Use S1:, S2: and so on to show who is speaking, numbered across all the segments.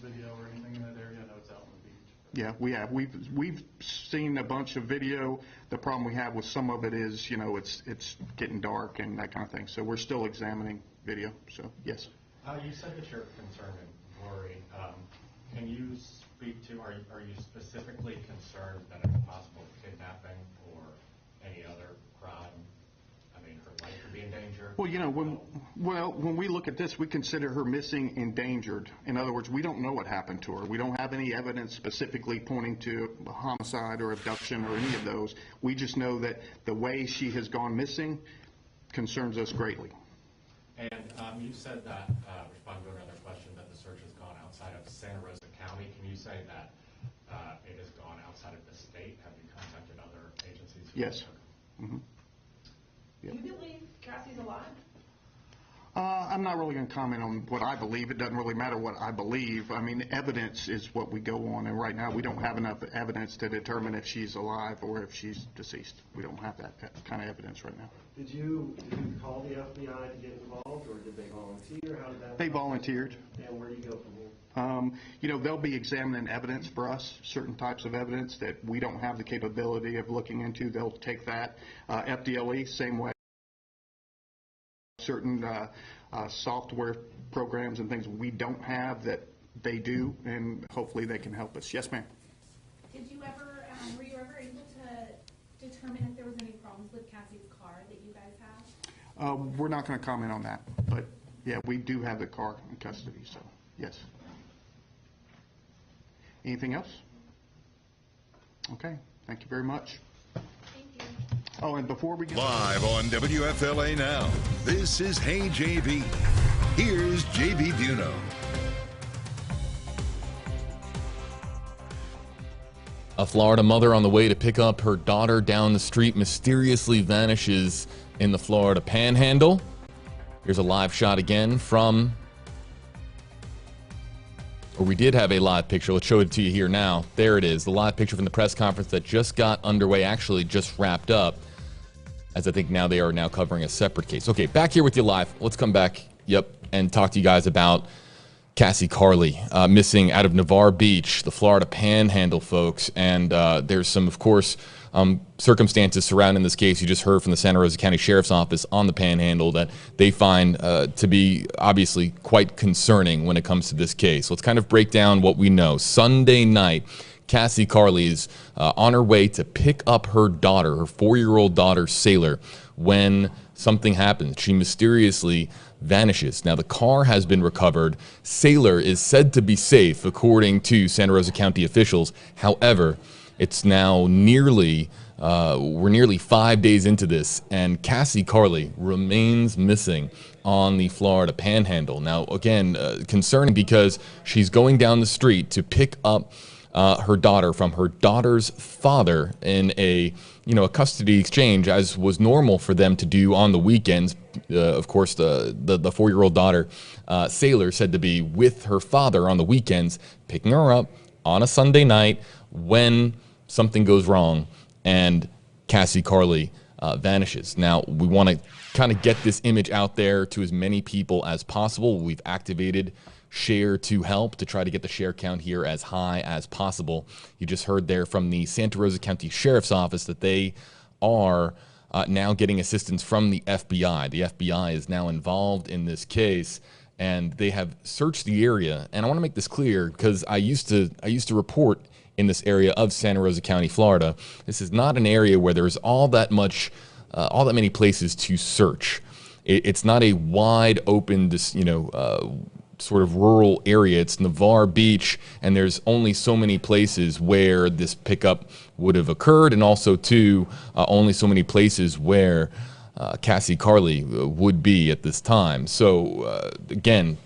S1: video or anything in that area? I know it's out on the beach.
S2: Yeah, we have. We've seen a bunch of video. The problem we have with some of it is, you know, it's getting dark and that kind of thing. So we're still examining video. So yes.
S3: You said that you're concerned and worried. Can you speak to, are you specifically concerned that it's possible kidnapping or any other crime? I mean, her life would be in danger?
S2: Well, you know, when we look at this, we consider her missing, endangered. In other words, we don't know what happened to her. We don't have any evidence specifically pointing to a homicide or abduction or any of those. We just know that the way she has gone missing concerns us greatly.
S3: And you said that, responding to another question, that the search has gone outside of Santa Rosa County. Can you say that it has gone outside of the state? Have you contacted other agencies?
S2: Yes. Mm-hmm.
S4: Do you believe Cassie's alive?
S2: I'm not really going to comment on what I believe. It doesn't really matter what I believe. I mean, evidence is what we go on, and right now we don't have enough evidence to determine if she's alive or if she's deceased. We don't have that kind of evidence right now.
S5: Did you call the FBI to get involved, or did they volunteer? How did that?
S2: They volunteered.
S5: And where do you go from here?
S2: You know, they'll be examining evidence for us, certain types of evidence that we don't have the capability of looking into. They'll take that. FDLE, same way. Certain software programs and things we don't have that they do, and hopefully they can help us. Yes, ma'am.
S6: Did you ever, were you ever able to determine if there was any problems with Cassie's car that you guys have?
S2: We're not going to comment on that, but yeah, we do have the car in custody, so yes. Anything else? Okay, thank you very much. Oh, and before we get
S7: live on WFLA now, this is Hey JB. Here's JB Buno.
S8: A Florida mother on the way to pick up her daughter down the street mysteriously vanishes in the Florida Panhandle. Here's a live shot again from, or we did have a live picture. Let's show it to you here now. There it is, the live picture from the press conference that just got underway, actually just wrapped up, as I think now they are now covering a separate case. Okay, back here with you live. Let's come back, and talk to you guys about Cassie Carley, missing out of Navarre Beach, the Florida Panhandle, folks. And there's some, of course, circumstances surrounding this case. You just heard from the Santa Rosa County Sheriff's Office on the Panhandle that they find to be obviously quite concerning when it comes to this case. Let's kind of break down what we know. Sunday night, Cassie Carley is on her way to pick up her daughter, her 4-year-old daughter, Sailor, when something happens. She mysteriously vanishes. Now, the car has been recovered. Sailor is said to be safe, according to Santa Rosa County officials. However, it's now we're nearly 5 days into this, and Cassie Carley remains missing on the Florida Panhandle. Now, again, concerning because she's going down the street to pick up her daughter from her daughter's father in a custody exchange, as was normal for them to do on the weekends. Of course, the 4-year-old daughter, Sailor, said to be with her father on the weekends, picking her up on a Sunday night when something goes wrong and Cassie Carley vanishes. Now, we want to kind of get this image out there to as many people as possible. We've activated Share to help to try to get the share count here as high as possible. You just heard there from the Santa Rosa County Sheriff's Office that they are now getting assistance from the FBI. The FBI is now involved in this case, and they have searched the area. And I want to make this clear because I used to report in this area of Santa Rosa County, Florida. This is not an area where there's all that many places to search. It's not a wide open, sort of rural area. It's Navarre Beach, and there's only so many places where this pickup would have occurred, and also only so many places where Cassie Carley would be at this time. So again,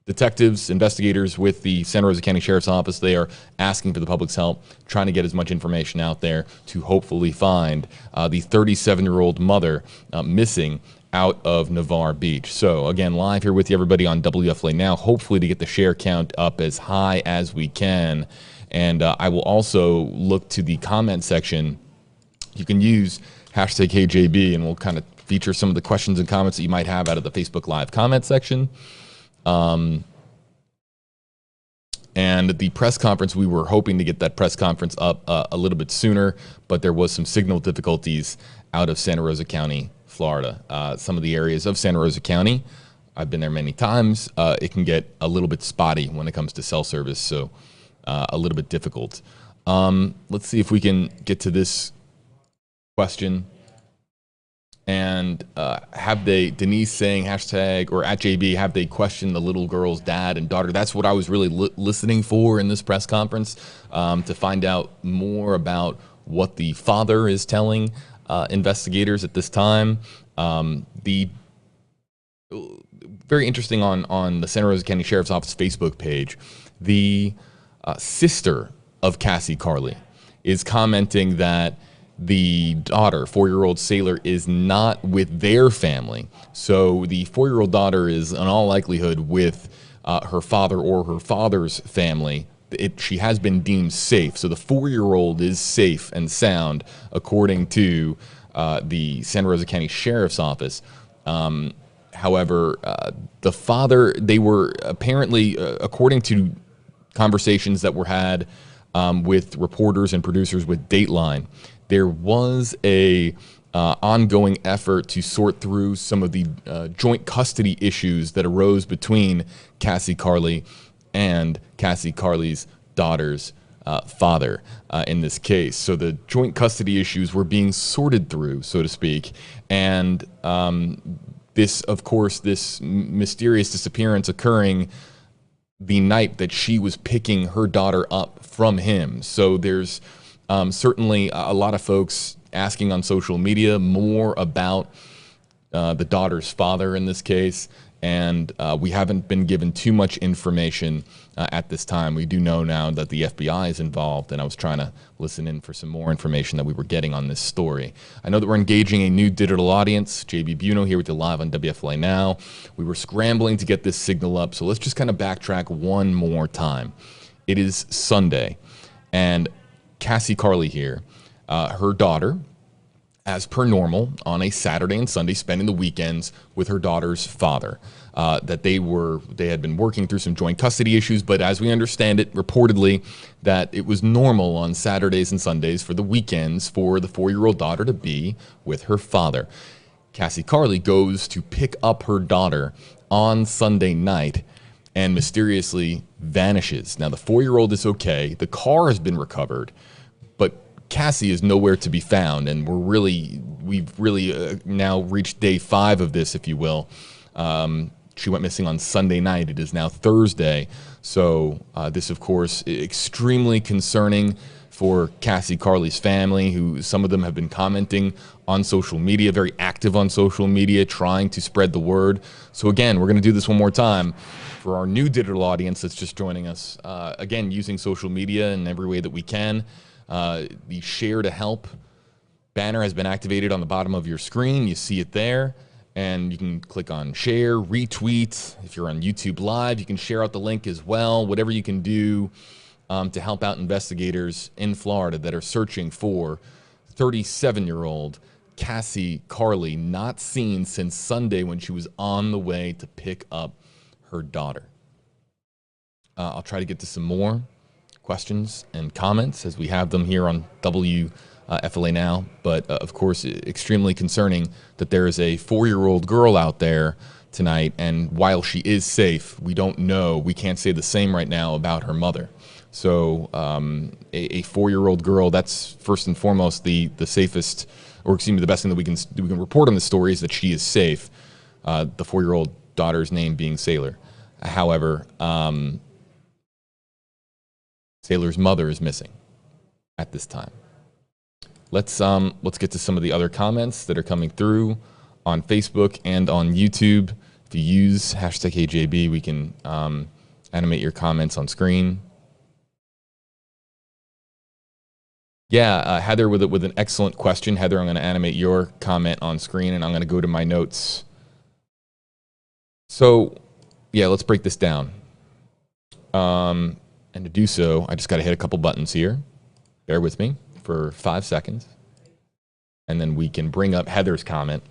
S8: detectives, investigators with the Santa Rosa County Sheriff's Office, they are asking for the public's help, trying to get as much information out there to hopefully find the 37-year-old mother missing out of Navarre Beach. So again, live here with you, everybody, on WFLA now, hopefully to get the share count up as high as we can. And I will also look to the comment section. You can use hashtag HeyJB, and we'll kind of feature some of the questions and comments that you might have out of the Facebook Live comment section. And the press conference, we were hoping to get that press conference up a little bit sooner, but there was some signal difficulties out of Santa Rosa County, Florida. Some of the areas of Santa Rosa County, I've been there many times, it can get a little bit spotty when it comes to cell service, so a little bit difficult. Let's see if we can get to this question. And have they, Denise saying hashtag or at JB, have they questioned the little girl's dad and daughter? That's what I was really listening for in this press conference, to find out more about what the father is telling investigators at this time. The very interesting on the Santa Rosa County Sheriff's Office Facebook page, the sister of Cassie Carly is commenting that the daughter, 4-year-old Sailor, is not with their family. So the 4-year-old daughter is in all likelihood with her father or her father's family. She has been deemed safe. So the 4-year-old is safe and sound, according to the Santa Rosa County Sheriff's Office. However, the father, they were apparently, according to conversations that were had with reporters and producers with Dateline, there was a ongoing effort to sort through some of the joint custody issues that arose between Cassie Carly and Cassie Carly's daughter's father in this case. So the joint custody issues were being sorted through, so to speak, and this, of course, this mysterious disappearance occurring the night that she was picking her daughter up from him. So there's certainly a lot of folks asking on social media more about the daughter's father in this case, and we haven't been given too much information at this time. We do know now that the FBI is involved, and I was trying to listen in for some more information that we were getting on this story. I know that we're engaging a new digital audience. JB Buno here with you live on WFLA Now. We were scrambling to get this signal up, so let's just kind of backtrack one more time. It is Sunday, and Cassie Carly here, her daughter, as per normal, on a Saturday and Sunday, spending the weekends with her daughter's father. That they had been working through some joint custody issues, but as we understand it, reportedly, that it was normal on Saturdays and Sundays for the weekends for the 4-year-old daughter to be with her father. Cassie Carly goes to pick up her daughter on Sunday night and mysteriously vanishes. Now, the 4-year-old is okay. The car has been recovered, but Cassie is nowhere to be found, and we've really now reached day 5 of this, if you will. She went missing on Sunday night. It is now Thursday. So this, of course, extremely concerning for Cassie Carly's family, who some of them have been commenting on social media, very active on social media, trying to spread the word. So again, we're going to do this one more time for our new digital audience that's just joining us. Again, using social media in every way that we can. The Share to Help banner has been activated on the bottom of your screen. You see it there. And you can click on share, retweet. If you're on YouTube Live, you can share out the link as well. Whatever you can do to help out investigators in Florida that are searching for 37-year-old Cassie Carly, not seen since Sunday when she was on the way to pick up her daughter. I'll try to get to some more questions and comments as we have them here on WFLA Now, but of course, extremely concerning that there is a 4-year-old girl out there tonight, and while she is safe, we don't know, we can't say the same right now about her mother. So a 4-year-old girl, that's first and foremost the safest, or excuse me, the best thing that we can report on the story is that she is safe. The 4-year-old daughter's name being Sailor. However, Sailor's mother is missing at this time. Let's get to some of the other comments that are coming through on Facebook and on YouTube. If you use hashtag HeyJB, we can animate your comments on screen. Yeah, Heather with an excellent question. Heather, I'm going to animate your comment on screen, and I'm going to go to my notes. So, yeah, let's break this down. And to do so, I just got to hit a couple buttons here. Bear with me for 5 seconds. And then we can bring up Heather's comment,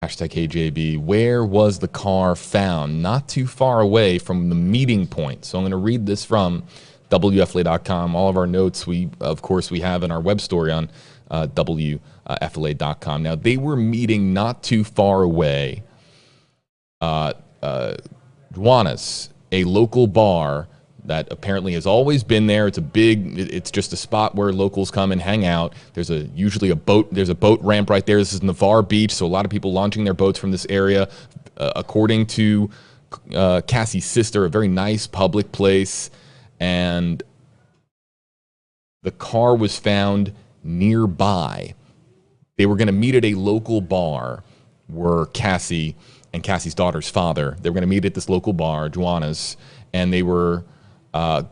S8: Hashtag KJB. Where was the car found? Not too far away from the meeting point. So I'm going to read this from WFLA.com. All of our notes, of course, we have in our web story on WFLA.com. Now, they were meeting not too far away. Juana's, a local bar that apparently has always been there. It's just a spot where locals come and hang out. There's usually a boat ramp right there. This is Navarre Beach, so a lot of people launching their boats from this area. According to Cassie's sister, a very nice public place, and the car was found nearby. They were going to meet at a local bar where Cassie and Cassie's daughter's father, they were going to meet at this local bar, Juana's, and they were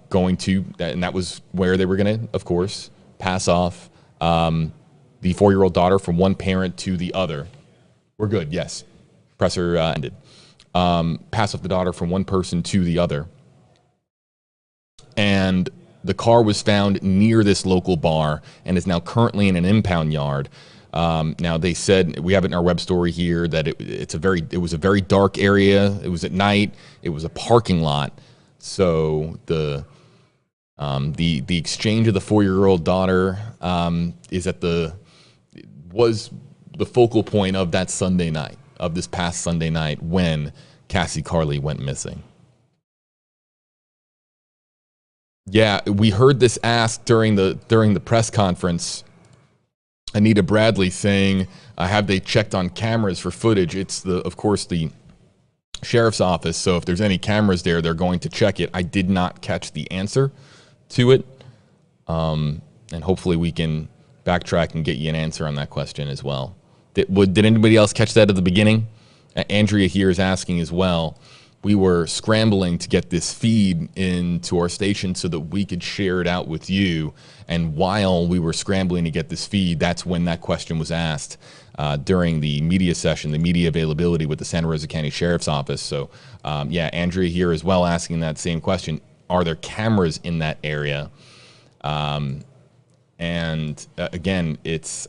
S8: going to, and that was where they were going to, of course, pass off the 4-year-old daughter from one parent to the other. We're good, yes. Presser ended. Pass off the daughter from one person to the other. And the car was found near this local bar and is now currently in an impound yard. Now, they said, we have it in our web story here, that it was a very dark area. It was at night. It was a parking lot. So the exchange of the 4-year-old daughter was the focal point of that Sunday night, of this past Sunday night, when Cassie Carley went missing. Yeah, we heard this asked during the press conference. Anita Bradley saying, have they checked on cameras for footage? It's of course the sheriff's office, so if there's any cameras there, they're going to check it. I did not catch the answer to it, and hopefully we can backtrack and get you an answer on that question as well. Did anybody else catch that at the beginning? Andrea here is asking as well. We were scrambling to get this feed into our station so that we could share it out with you. And while we were scrambling to get this feed, that's when that question was asked during the media session, the media availability with the Santa Rosa County Sheriff's Office. So, yeah, Andrea here as well asking that same question. Are there cameras in that area? Again, it's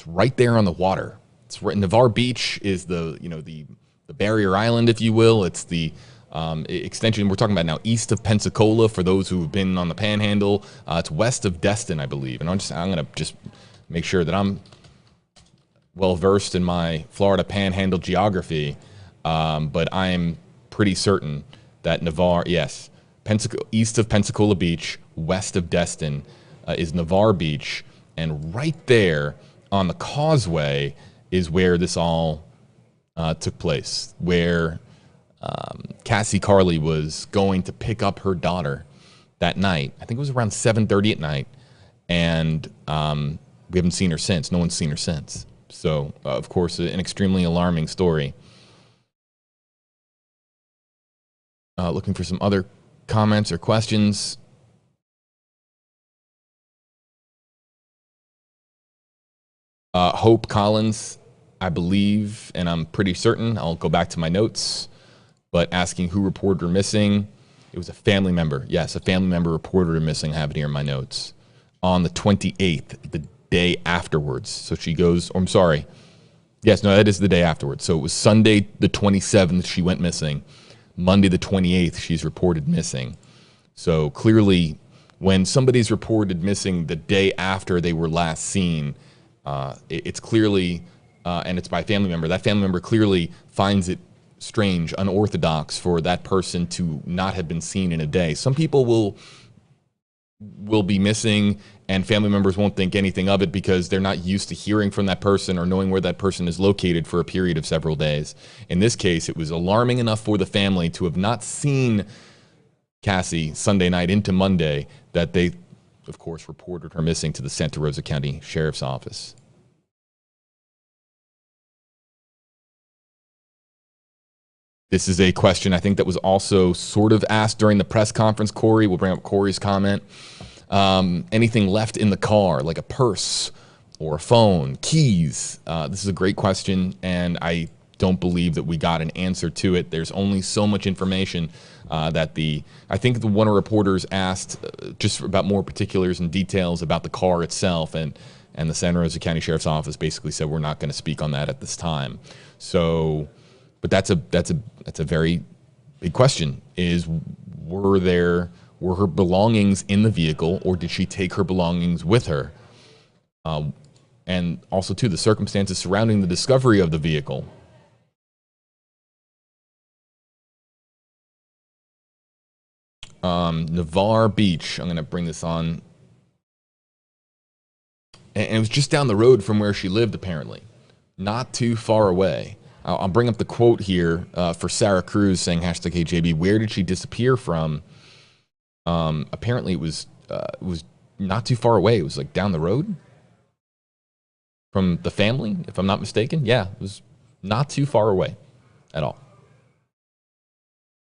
S8: right there on the water. It's right, Navarre Beach is the barrier island, if you will. It's the extension we're talking about now, east of Pensacola, for those who have been on the Panhandle. It's west of Destin, I believe. And I'm going to just make sure that I'm well versed in my Florida Panhandle geography, but I'm pretty certain that Navarre, yes, east of Pensacola Beach, west of Destin is Navarre Beach, and right there on the causeway is where this all took place, where Cassie Carley was going to pick up her daughter that night. I think it was around 7:30 at night, and we haven't seen her since. No one's seen her since. So, of course, an extremely alarming story. Looking for some other comments or questions. Hope Collins, I believe, and I'm pretty certain, I'll go back to my notes, but asking who reported her missing. It was a family member. Yes, a family member reported her missing. I have it here in my notes. On the 28th, the day afterwards. So she goes, I'm sorry. Yes, no, that is the day afterwards. So it was Sunday the 27th she went missing. Monday the 28th she's reported missing. So clearly when somebody's reported missing the day after they were last seen, it's clearly, and it's by a family member, that family member clearly finds it strange, unorthodox for that person to not have been seen in a day. Some people will be missing and family members won't think anything of it because they're not used to hearing from that person or knowing where that person is located for a period of several days. In this case, it was alarming enough for the family to have not seen Cassie Sunday night into Monday that they, of course, reported her missing to the Santa Rosa County Sheriff's Office. This is a question I think that was also sort of asked during the press conference, Corey. We'll bring up Corey's comment. Anything left in the car, like a purse or a phone, keys? This is a great question, and I don't believe that we got an answer to it. There's only so much information that I think one of the reporters asked just about more particulars and details about the car itself, and and the Santa Rosa County Sheriff's Office basically said we're not going to speak on that at this time. So, but that's a very big question: is were her belongings in the vehicle, or did she take her belongings with her? And also, too, the circumstances surrounding the discovery of the vehicle. Navarre Beach. I'm going to bring this on. And it was just down the road from where she lived, apparently. Not too far away. I'll bring up the quote here for Sarah Cruz saying #HJB. Where did she disappear from? Apparently it was not too far away. It was like down the road from the family, if I'm not mistaken. Yeah, it was not too far away at all.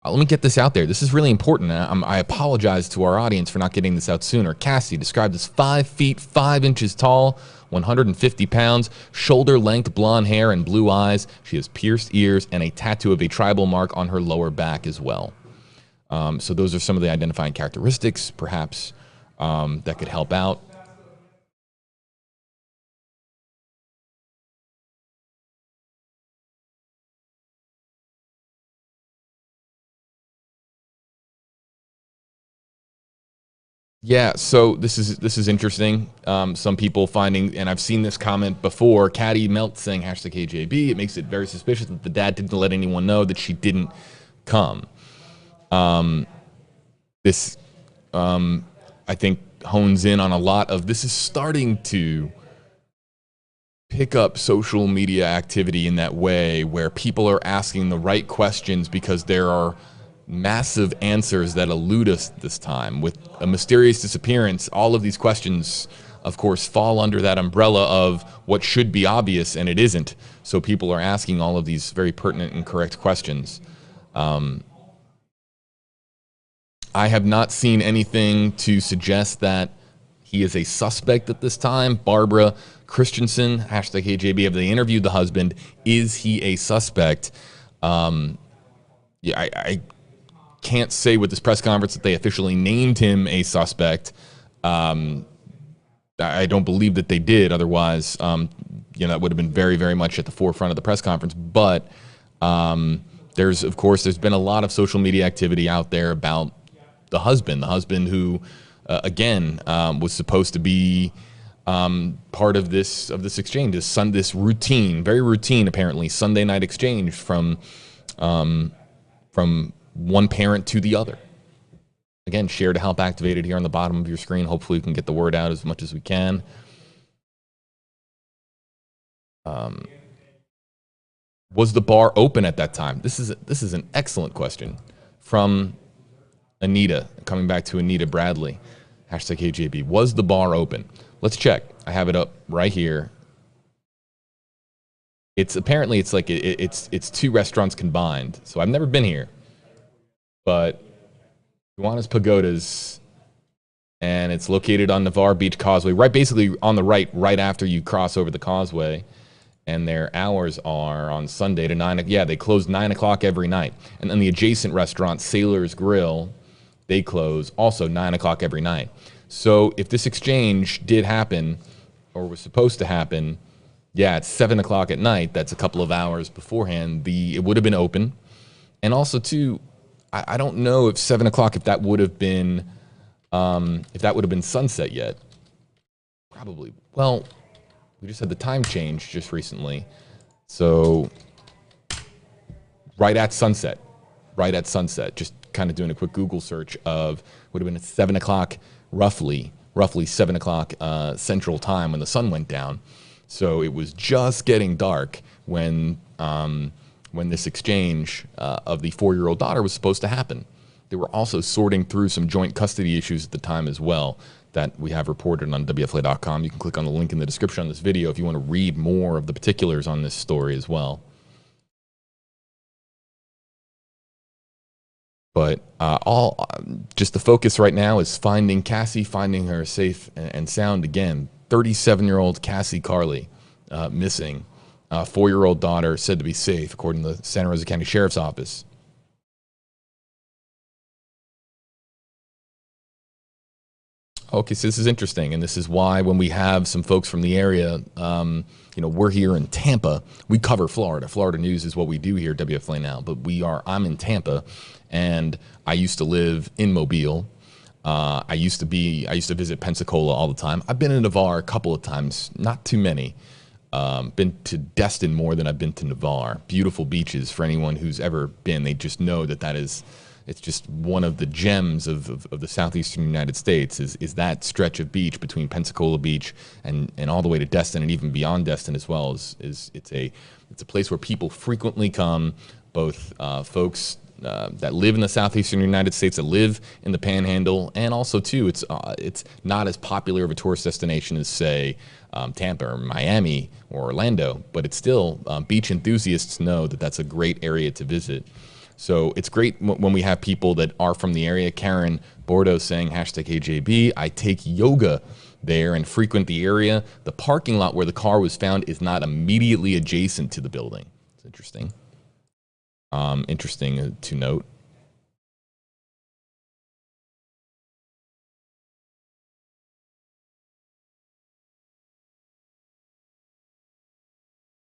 S8: Let me get this out there. This is really important. I apologize to our audience for not getting this out sooner. Cassie, described as 5 feet 5 inches tall, 150 pounds, shoulder-length blonde hair and blue eyes. She has pierced ears and a tattoo of a tribal mark on her lower back as well. So those are some of the identifying characteristics, perhaps, that could help out. Yeah, so this is interesting. Some people finding, and I've seen this comment before, Caddy Melt saying #KJB. It makes it very suspicious that the dad didn't let anyone know that she didn't come. This, I think, hones in on a lot of, this is starting to pick up social media activity in that way where people are asking the right questions because there are massive answers that elude us this time. With a mysterious disappearance, all of these questions, of course, fall under that umbrella of what should be obvious and it isn't. So people are asking all of these very pertinent and correct questions. I have not seen anything to suggest that he is a suspect at this time. Barbara Christensen, #KJB, have they interviewed the husband? Is he a suspect? Yeah, I can't say with this press conference that they officially named him a suspect. I don't believe that they did. Otherwise, that would have been very, very much at the forefront of the press conference. But there's been a lot of social media activity out there about the husband who, again, was supposed to be part of this exchange, this routine, very routine, apparently, Sunday night exchange from one parent to the other. Again, share to help activated here on the bottom of your screen. Hopefully we can get the word out as much as we can. Was the bar open at that time? This is an excellent question from Anita, coming back to Anita Bradley, #KJB. Was the bar open? Let's check. I have it up right here. It's apparently it's two restaurants combined. So I've never been here. But Kiwanis Pagodas, and it's located on Navarre Beach Causeway, basically on the right after you cross over the causeway. And their hours are on Sunday to 9. Yeah, they close 9 o'clock every night. And then the adjacent restaurant, Sailor's Grill, they close also 9 o'clock every night. So if this exchange did happen, or was supposed to happen, yeah, it's 7 o'clock at night. That's a couple of hours beforehand. It would have been open. And also, too, I don't know if 7 o'clock, if that would have been sunset yet. Probably. Well, we just had the time change just recently. So right at sunset. Just kind of doing a quick Google search of, would have been at 7 o'clock, roughly 7 o'clock Central Time when the sun went down. So it was just getting dark when this exchange of the 4-year-old daughter was supposed to happen. They were also sorting through some joint custody issues at the time as well that we have reported on WFLA.com. You can click on the link in the description on this video if you want to read more of the particulars on this story as well. But just the focus right now is finding Cassie, finding her safe and sound again. 37-year-old Cassie Carley missing. 4-year-old daughter said to be safe, according to the Santa Rosa County Sheriff's Office. Okay, so this is interesting, and this is why when we have some folks from the area, we're here in Tampa. We cover Florida. Florida news is what we do here at WFLA Now, but I'm in Tampa, and I used to live in Mobile. I used to visit Pensacola all the time. I've been in Navarre a couple of times, not too many. Been to Destin more than I've been to Navarre. Beautiful beaches for anyone who's ever been. They just know it's just one of the gems of the southeastern United States is that stretch of beach between Pensacola Beach and all the way to Destin and even beyond Destin as well. It's a place where people frequently come, both folks that live in the southeastern United States, that live in the Panhandle, and also too it's not as popular of a tourist destination as say Tampa or Miami or Orlando, but it's still beach enthusiasts know that that's a great area to visit. So it's great when we have people that are from the area. Karen Bordeaux saying #AJB. I take yoga there and frequent the area. The parking lot where the car was found is not immediately adjacent to the building. It's interesting. Interesting to note.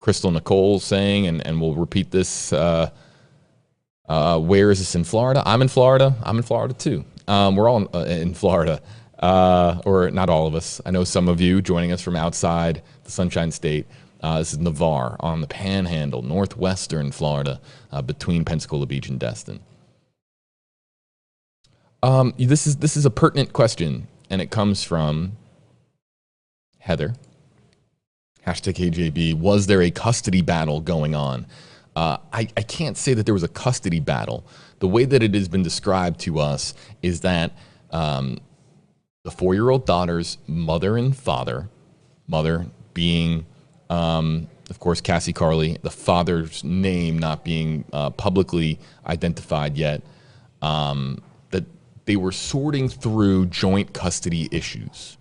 S8: Crystal Nicole saying, and we'll repeat this, where is this in Florida? I'm in Florida. I'm in Florida too. We're all in Florida, or not all of us. I know some of you joining us from outside the Sunshine State. This is Navarre on the Panhandle, northwestern Florida, between Pensacola Beach and Destin. This is a pertinent question, and it comes from Heather. #AJB. Was there a custody battle going on? I can't say that there was a custody battle. The way that it has been described to us is that the 4-year-old daughter's mother and father, mother being, of course, Cassie Carley, the father's name not being publicly identified yet, that they were sorting through joint custody issues.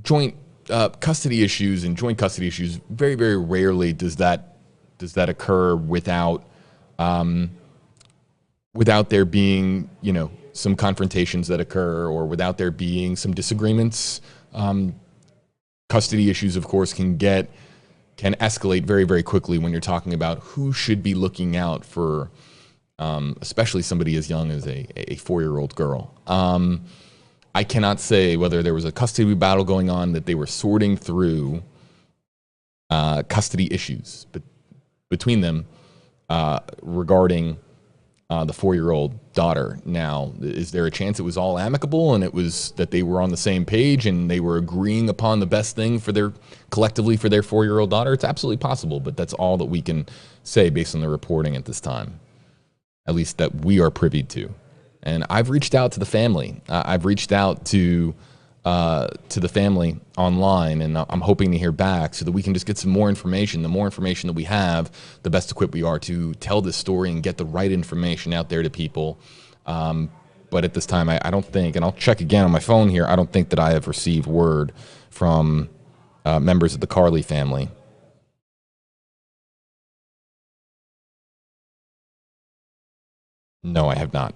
S8: Joint custody issues and joint custody issues, very, very rarely does that occur without there being, some confrontations that occur, or without there being some disagreements. Custody issues, of course, can escalate very, very quickly when you're talking about who should be looking out for, especially somebody as young as a 4-year-old girl. I cannot say whether there was a custody battle going on, that they were sorting through custody issues between them regarding the 4-year-old daughter. Now, is there a chance it was all amicable and it was that they were on the same page and they were agreeing upon the best thing collectively for their 4-year-old daughter? It's absolutely possible, but that's all that we can say based on the reporting at this time, at least that we are privy to. And I've reached out to the family. I've reached out to the family online, and I'm hoping to hear back so that we can just get some more information. The more information that we have, the best equipped we are to tell this story and get the right information out there to people. But at this time, I don't think, and I'll check again on my phone here, I don't think that I have received word from members of the Carley family. No, I have not.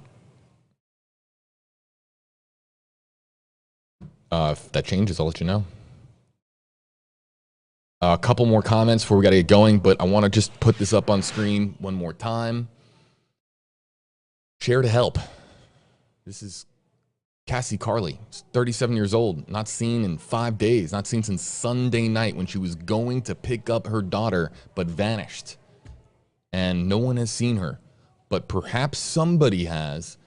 S8: If that changes, I'll let you know. A couple more comments before we got to get going, but I want to just put this up on screen one more time. Share to help. This is Cassie Carley, 37 years old, not seen in 5 days, not seen since Sunday night when she was going to pick up her daughter, but vanished. And no one has seen her, but perhaps somebody has.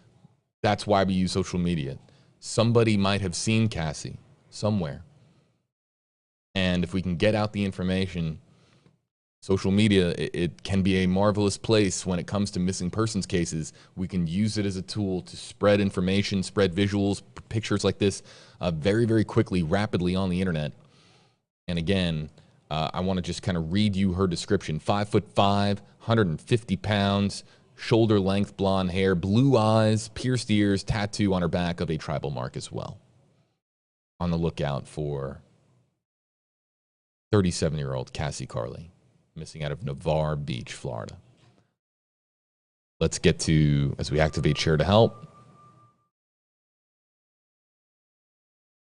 S8: That's why we use social media. Somebody might have seen Cassie somewhere. And if we can get out the information, social media, it can be a marvelous place when it comes to missing persons cases. We can use it as a tool to spread information, spread visuals, pictures like this very, very quickly, rapidly on the internet. And again, I want to just kind of read you her description. 5'5", 150 pounds, shoulder length blonde hair, blue eyes, pierced ears, tattoo on her back of a tribal mark as well. On the lookout for 37-year-old Cassie Carley, missing out of Navarre Beach, Florida. Let's get to, as we activate Share to Help,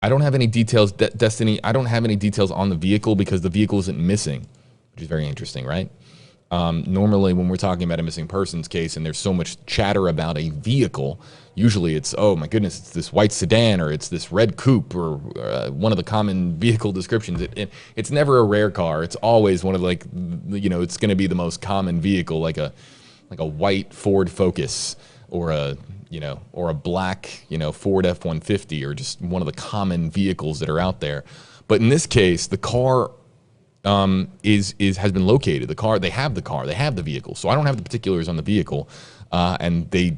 S8: I don't have any details, Destiny. I don't have any details on the vehicle because the vehicle isn't missing, which is very interesting, right? Normally, when we're talking about a missing persons case and there's so much chatter about a vehicle, usually it's, oh my goodness, it's this white sedan or it's this red coupe or one of the common vehicle descriptions. It's never a rare car. It's always one of it's going to be the most common vehicle, like a white Ford Focus or a black, Ford F-150 or just one of the common vehicles that are out there. But in this case, the car has been located. They have the vehicle. So I don't have the particulars on the vehicle, and they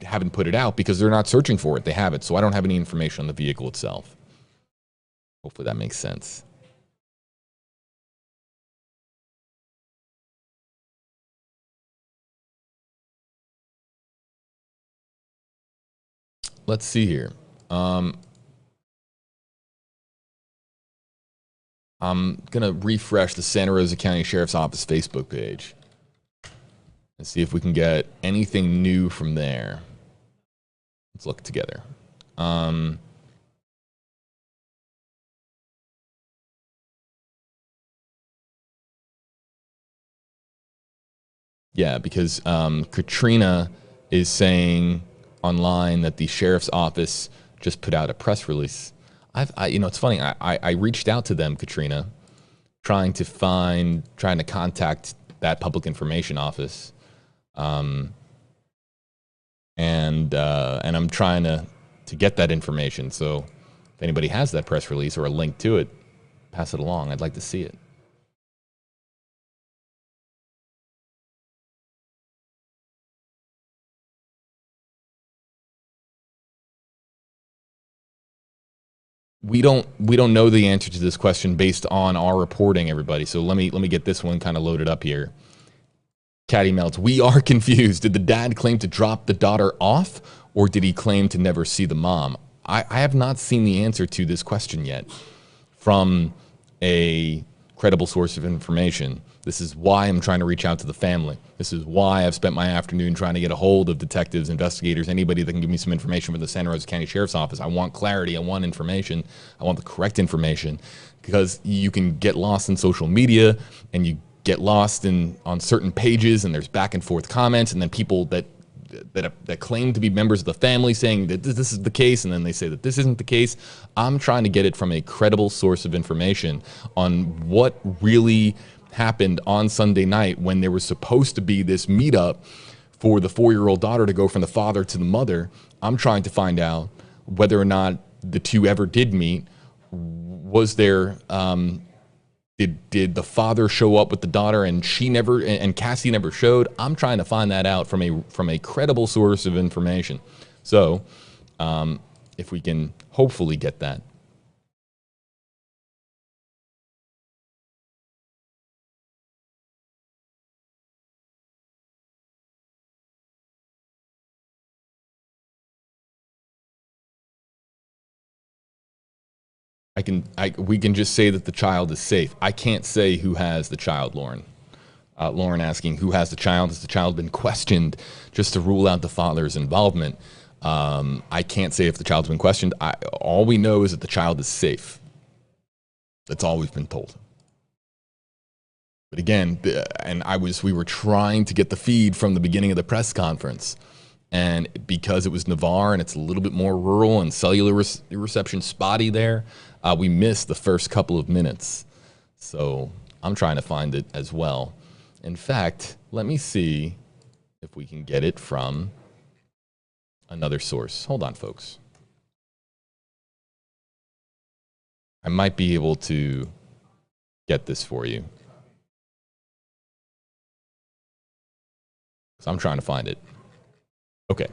S8: haven't put it out because they're not searching for it. They have it. So I don't have any information on the vehicle itself. Hopefully that makes sense. Let's see here. I'm going to refresh the Santa Rosa County Sheriff's Office Facebook page and see if we can get anything new from there. Let's look together. Yeah, because Katrina is saying online that the sheriff's office just put out a press release. It's funny. I reached out to them, Katrina, trying to contact that public information office, and I'm trying to get that information. So if anybody has that press release or a link to it, pass it along. I'd like to see it. We don't know the answer to this question based on our reporting, everybody. So let me get this one kind of loaded up here. Caddy Melts, we are confused. Did the dad claim to drop the daughter off, or did he claim to never see the mom? I have not seen the answer to this question yet from a credible source of information. This is why I'm trying to reach out to the family. This is why I've spent my afternoon trying to get a hold of detectives, investigators, anybody that can give me some information from the Santa Rosa County Sheriff's Office. I want clarity. I want information. I want the correct information, because you can get lost in social media and you get lost on certain pages, and there's back and forth comments, and then people that claim to be members of the family saying that this is the case, and then they say that this isn't the case. I'm trying to get it from a credible source of information on what really happened on Sunday night when there was supposed to be this meetup for the 4-year-old daughter to go from the father to the mother. I'm trying to find out whether or not the two ever did meet. Was there did the father show up with the daughter and Cassie never showed? I'm trying to find that out from a credible source of information. So if we can hopefully get that. We can just say that the child is safe. I can't say who has the child, Lauren. Lauren asking who has the child. Has the child been questioned just to rule out the father's involvement? I can't say if the child's been questioned. All we know is that the child is safe. That's all we've been told. But again, we were trying to get the feed from the beginning of the press conference. And because it was Navarre and it's a little bit more rural and cellular reception spotty there, we missed the first couple of minutes. So I'm trying to find it as well. In fact, let me see if we can get it from another source. Hold on, folks. I might be able to get this for you. So I'm trying to find it. Okay.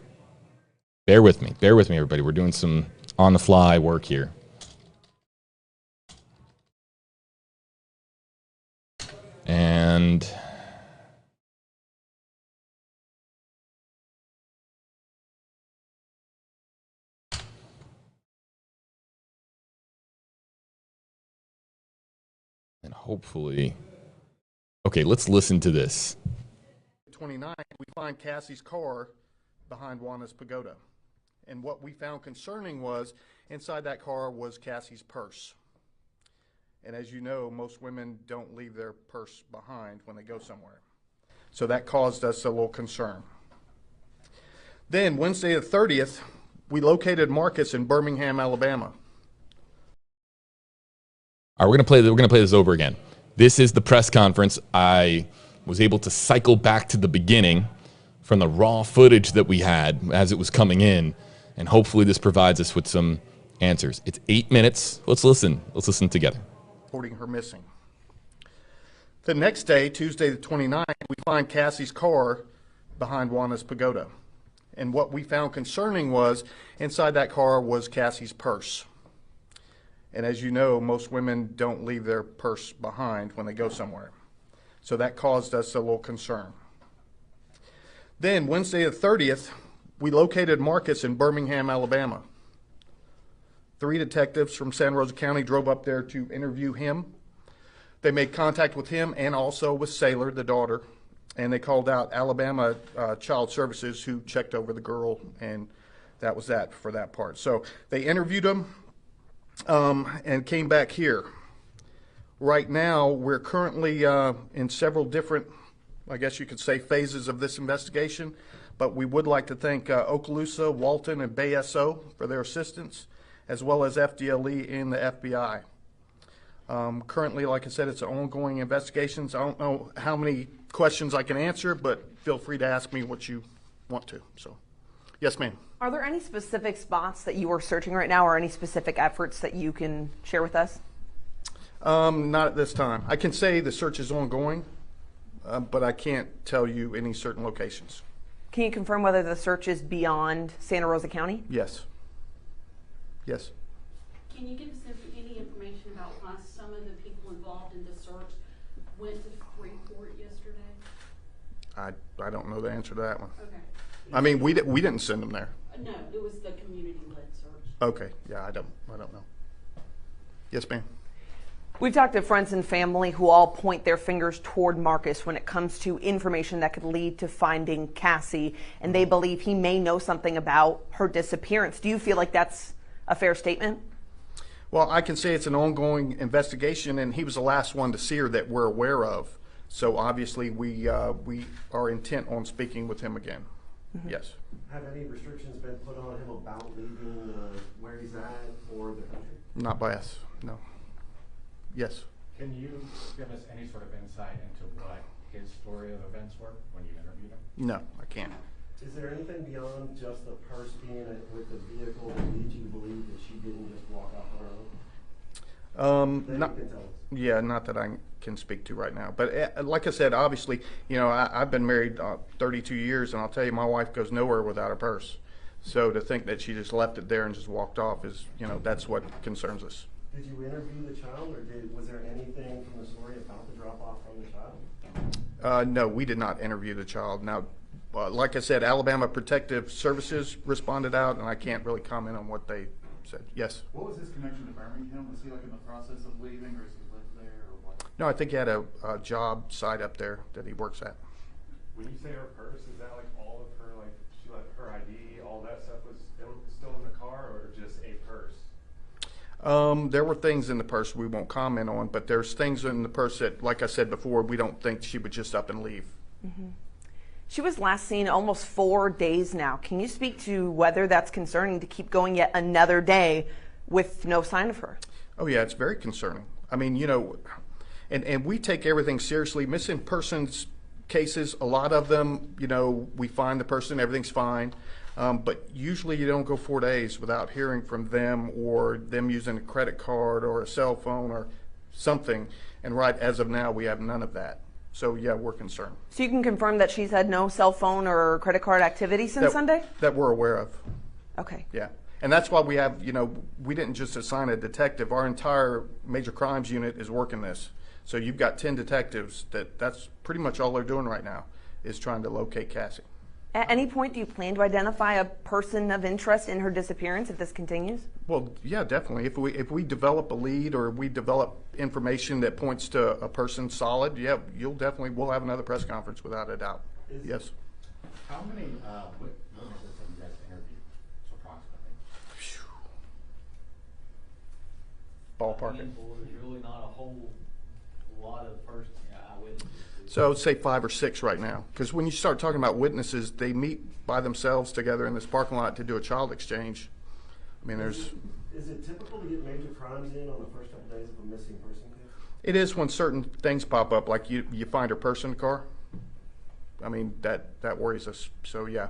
S8: Bear with me, everybody. We're doing some on-the-fly work here. And hopefully, okay, let's listen to this.
S2: 29, we find Cassie's car behind Juana's Pagoda. And what we found concerning was inside that car was Cassie's purse. And as you know, most women don't leave their purse behind when they go somewhere. So that caused us a little concern. Then Wednesday the 30th, we located Marcus in Birmingham, Alabama.
S8: All right, we're gonna play this over again. This is the press conference. I was able to cycle back to the beginning from the raw footage that we had as it was coming in, and hopefully this provides us with some answers. It's 8 minutes. Let's listen. Let's listen together.
S2: Reporting her missing. The next day, Tuesday the 29th, we find Cassie's car behind Juana's Pagoda. And what we found concerning was inside that car was Cassie's purse. And as you know, most women don't leave their purse behind when they go somewhere. So that caused us a little concern. Then Wednesday the 30th, we located Marcus in Birmingham, Alabama. 3 detectives from Santa Rosa County drove up there to interview him. They made contact with him and also with Sailor, the daughter, and they called out Alabama Child Services, who checked over the girl, and that was that for that part. So they interviewed him and came back here. Right now, we're currently in several different, I guess you could say, phases of this investigation, but we would like to thank Okaloosa, Walton, and Bay SO for their assistance, as well as FDLE and the FBI. Currently, like I said, it's an ongoing investigations. I don't know how many questions I can answer, but feel free to ask me what you want to. So, yes, ma'am.
S9: Are there any specific spots that you are searching right now, or any specific efforts that you can share with us?
S2: Not at this time. I can say the search is ongoing, but I can't tell you any certain locations.
S9: Can you confirm whether the search is beyond Santa Rosa County?
S2: Yes. Yes.
S10: Can you give us any information about why some of the people involved in the search went to Freeport yesterday?
S2: I don't know the answer to that one.
S10: Okay.
S2: I mean, we didn't send them there.
S10: No, it was the community-led search.
S2: Okay. Yeah, I don't know. Yes, ma'am.
S9: We've talked to friends and family who all point their fingers toward Marcus when it comes to information that could lead to finding Cassie, and they believe he may know something about her disappearance. Do you feel like that's a fair statement?
S2: Well, I can say it's an ongoing investigation, and he was the last one to see her that we're aware of. So obviously, we are intent on speaking with him again. Mm-hmm. Yes.
S5: Have any restrictions been put on him about leaving where he's at or the country?
S2: Not by us, no. Yes.
S3: Can you give us any sort of insight into what his story of events were when you interviewed him?
S2: No, I can't.
S5: Is there anything beyond just the purse being with the vehicle that leads you to believe that she didn't just walk off on her own?
S2: Not, yeah, not that I can speak to right now. But like I said, obviously, you know, I've been married 32 years, and I'll tell you, my wife goes nowhere without her purse. So to think that she just left it there and just walked off is, you know, that's what concerns us.
S5: Did you interview the child, or was there anything from the story about the drop-off from the child?
S2: No, we did not interview the child. Now, like I said, Alabama Protective Services responded out, and I can't really comment on what they said. Yes?
S1: What was his connection to Birmingham? Was he like in the process of leaving, or does he live there, or what?
S2: No, I think he had a job site up there that he works at.
S11: When you say her purse, is that like all of her, like she left her ID, all that stuff was still in the car, or just a purse?
S2: There were things in the purse we won't comment on, but there's things in the purse that, like I said before, we don't think she would just up and leave.
S9: Mm-hmm. She was last seen almost 4 days now. Can you speak to whether that's concerning to keep going yet another day with no sign of her?
S2: Oh yeah, it's very concerning. I mean, you know, and we take everything seriously. Missing persons cases, a lot of them, you know, we find the person, everything's fine. But usually you don't go 4 days without hearing from them or them using a credit card or a cell phone or something. And right as of now, we have none of that. So yeah, we're concerned.
S9: So you can confirm that she's had no cell phone or credit card activity since Sunday?
S2: That we're aware of.
S9: Okay.
S2: Yeah. And that's why we have, you know, we didn't just assign a detective. Our entire major crimes unit is working this. So you've got 10 detectives that's pretty much all they're doing right now is trying to locate Cassie.
S9: At any point, do you plan to identify a person of interest in her disappearance if this continues?
S2: Well, yeah, definitely. If we develop a lead or we develop information that points to a person solid, yeah, we'll have another press conference without a doubt. Yes.
S3: How many witnesses have you guys interviewed, approximately?
S2: ballpark it.
S12: There's really not a whole lot of first eyewitnesses.
S2: So I would say 5 or 6 right now, because when you start talking about witnesses, they meet by themselves together in this parking lot to do a child exchange. I mean, there's.
S5: Is it typical to get major crimes in on the first couple days of a missing person case?
S2: It is when certain things pop up, like you find her purse in the car. I mean, that worries us. So yeah.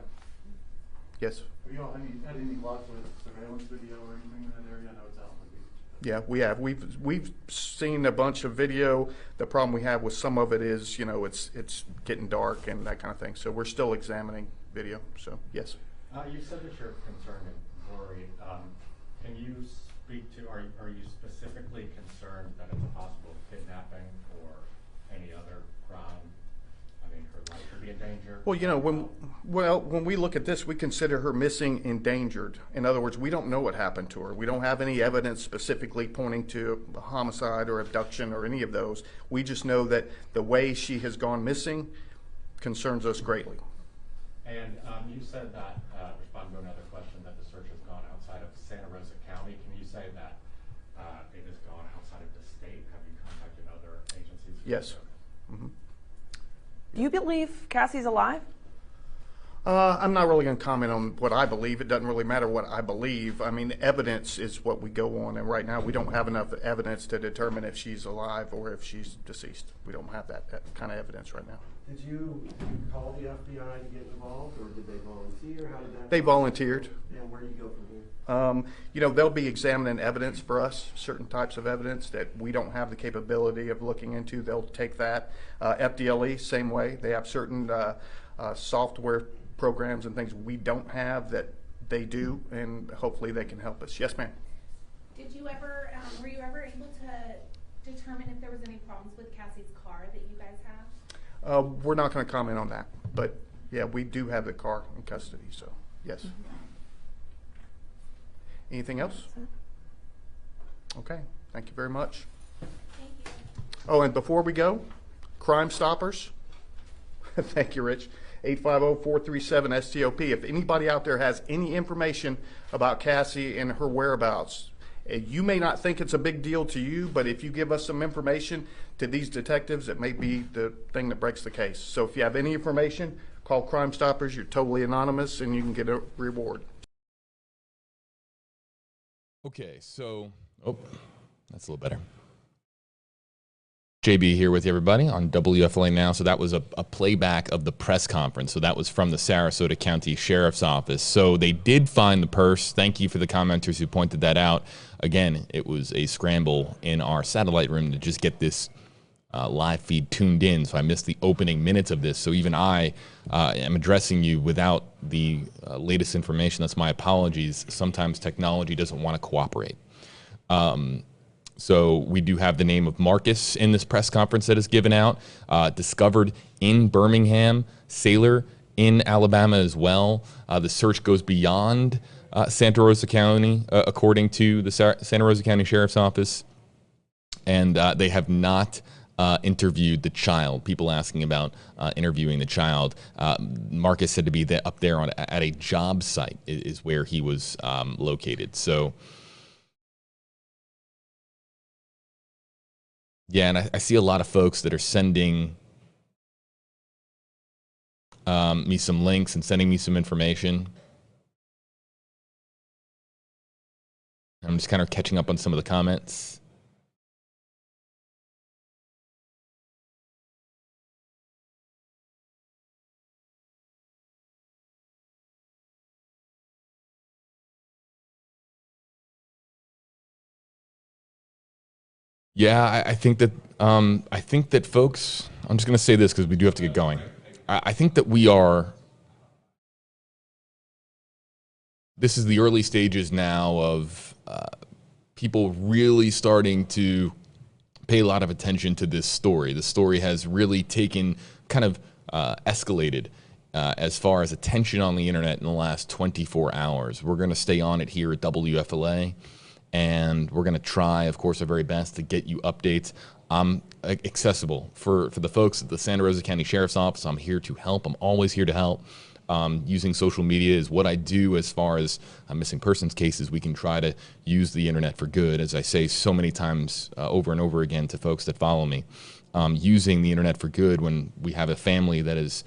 S2: Yes.
S1: Have you all had any luck with surveillance video or anything in that area? I know it's out on the beach.
S2: Yeah, we have. We've seen a bunch of video. The problem we have with some of it is, it's getting dark and that kind of thing. So we're still examining video. So yes.
S3: You said that you're concerned and worried. Can you speak to, are you specifically concerned that it's a possible kidnapping or any other crime? I mean, her life could be in danger?
S2: Well, when we look at this, we consider her missing, endangered. In other words, we don't know what happened to her. We don't have any evidence specifically pointing to a homicide or abduction or any of those. We just know that the way she has gone missing concerns us greatly.
S3: And you said that, responding to another question, that the search has gone outside of Santa Rosa County. Can you say that it has gone outside of the state? Have you contacted other agencies?
S2: Yes. Mm-hmm.
S9: Do you believe Cassie's alive?
S2: I'm not really going to comment on what I believe. It doesn't really matter what I believe. I mean, evidence is what we go on, and right now we don't have enough evidence to determine if she's alive or if she's deceased. We don't have that kind of evidence right now.
S5: Did you call the FBI to get involved, or did they volunteer? How did that?
S2: They volunteered.
S5: And where do you go from here?
S2: They'll be examining evidence for us, certain types of evidence that we don't have the capability of looking into. They'll take that. FDLE, same way. They have certain software programs and things we don't have that they do, and hopefully they can help us. Yes, ma'am.
S6: Did you ever, were you ever able to determine if there was any problems with Cassie's car that you guys have?
S2: We're not going to comment on that, but yeah, we do have the car in custody, so yes. Mm-hmm. Anything else? Okay, thank you very much.
S6: Thank you.
S2: Oh, and before we go, Crime Stoppers, thank you, Rich, 850-437-STOP. If anybody out there has any information about Cassie and her whereabouts, you may not think it's a big deal to you, but if you give us some information to these detectives, it may be the thing that breaks the case. So if you have any information, call Crime Stoppers. You're totally anonymous, and you can get a reward.
S8: Okay, so, that's a little better. JB here with you, everybody, on WFLA Now. So that was a playback of the press conference. So that was from the Sarasota County Sheriff's Office. So they did find the purse. Thank you for the commenters who pointed that out. Again, it was a scramble in our satellite room to just get this live feed tuned in. So I missed the opening minutes of this. So even I am addressing you without the latest information. That's my apologies. Sometimes technology doesn't want to cooperate. So we do have the name of Marcus in this press conference that is given out, discovered in Birmingham, Sailor in Alabama as well. The search goes beyond Santa Rosa County, according to the Santa Rosa County Sheriff's Office, and they have not interviewed the child. People asking about interviewing the child. Marcus said to be up there at a job site is where he was located. So. Yeah, and I see a lot of folks that are sending me some links and sending me some information. I'm just kind of catching up on some of the comments. Yeah, I think that folks, I'm just going to say this because we do have to get going. I think that this is the early stages now of people really starting to pay a lot of attention to this story. The story has really taken, kind of escalated as far as attention on the internet in the last 24 hours. We're going to stay on it here at WFLA. And we're going to try, of course, our very best to get you updates. I'm accessible for the folks at the Santa Rosa County Sheriff's Office. I'm here to help. I'm always here to help. Using social media is what I do as far as missing persons cases. We can try to use the internet for good, as I say so many times over and over again to folks that follow me. Using the internet for good when we have a family that is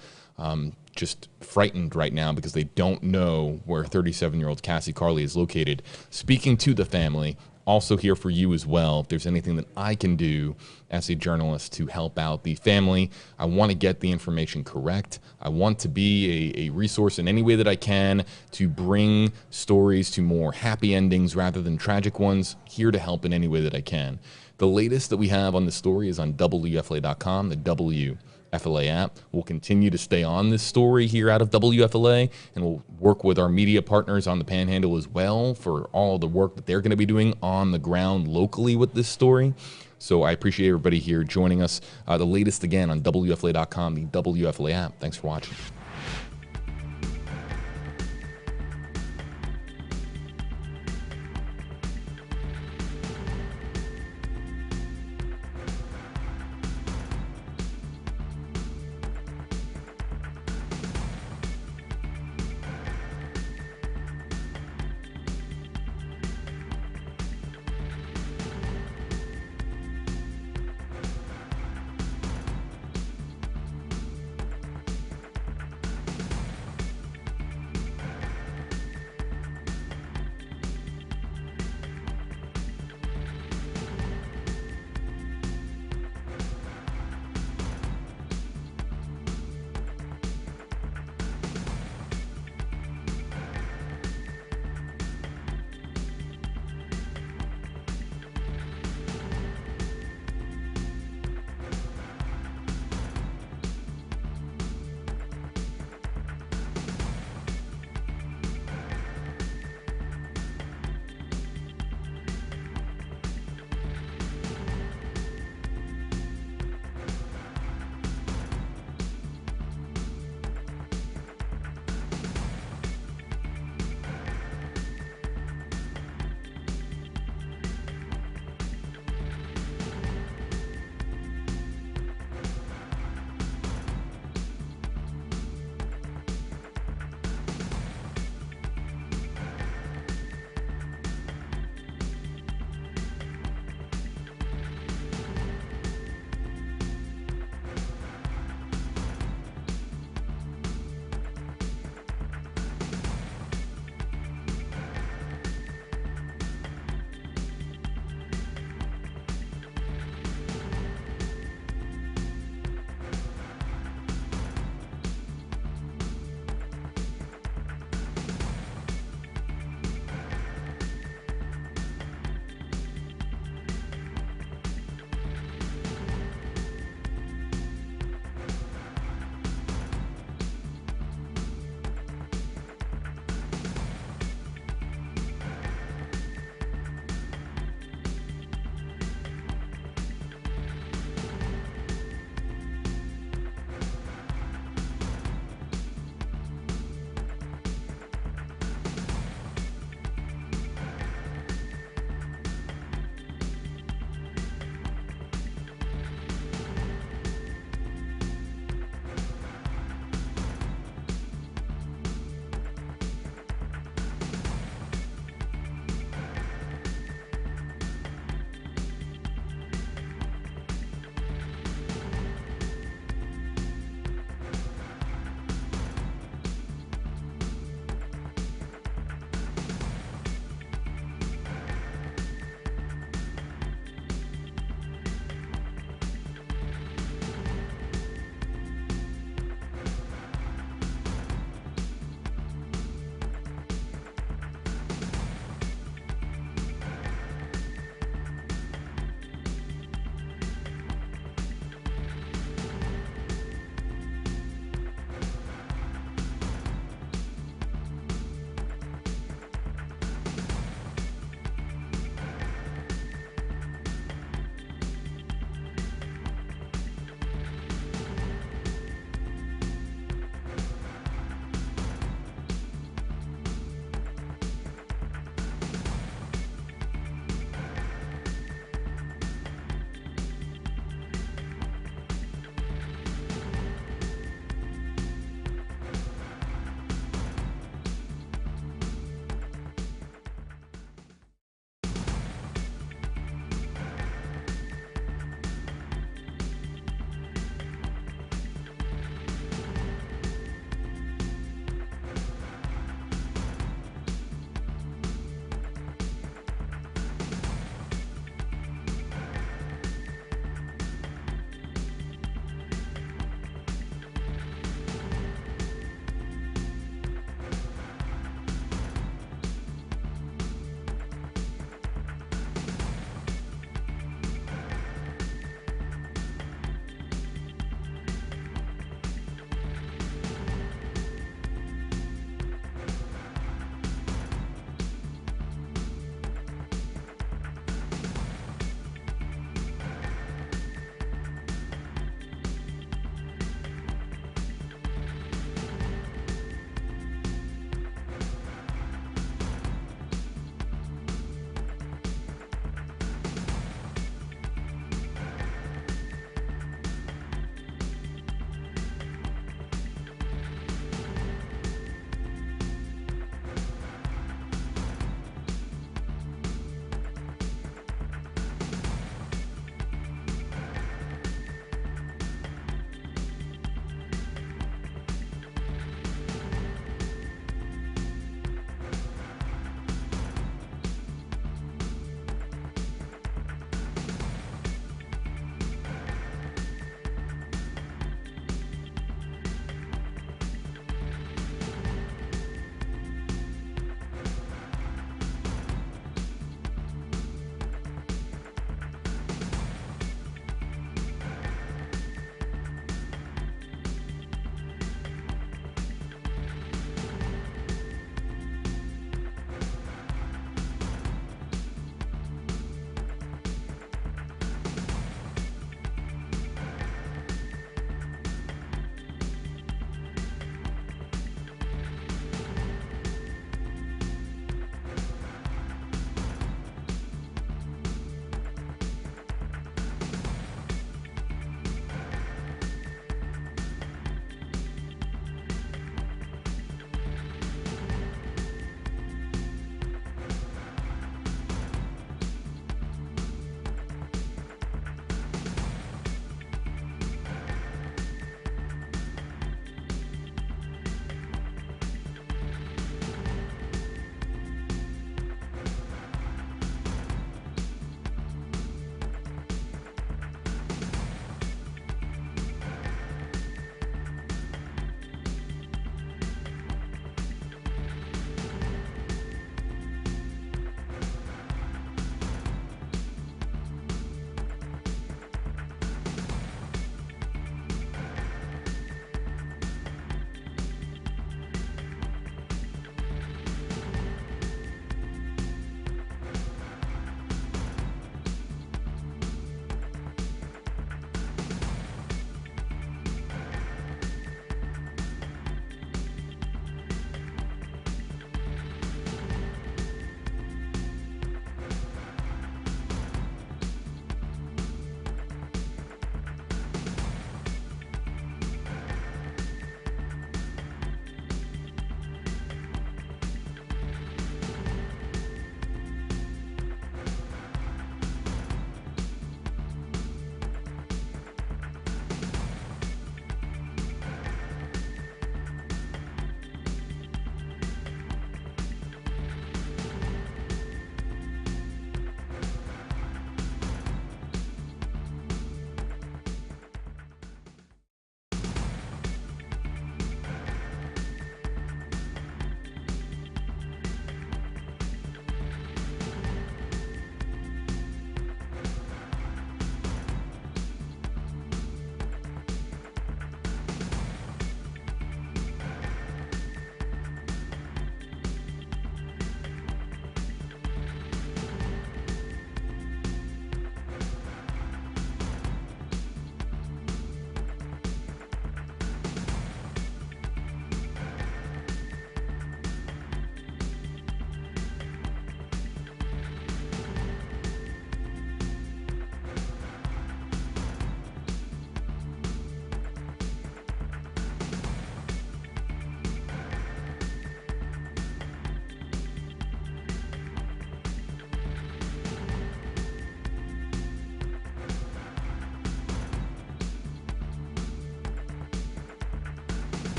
S8: just frightened right now because they don't know where 37-year-old Cassie Carley is located. Speaking to the family, also here for you as well. If there's anything that I can do as a journalist to help out the family, I want to get the information correct. I want to be a resource in any way that I can to bring stories to more happy endings rather than tragic ones. Here to help in any way that I can. The latest that we have on this story is on WFLA.com, the WFLA app. We'll continue to stay on this story here out of WFLA, and we'll work with our media partners on the Panhandle as well for all the work that they're going to be doing on the ground locally with this story. So I appreciate everybody here joining us. The latest again on WFLA.com, the WFLA app. Thanks for watching.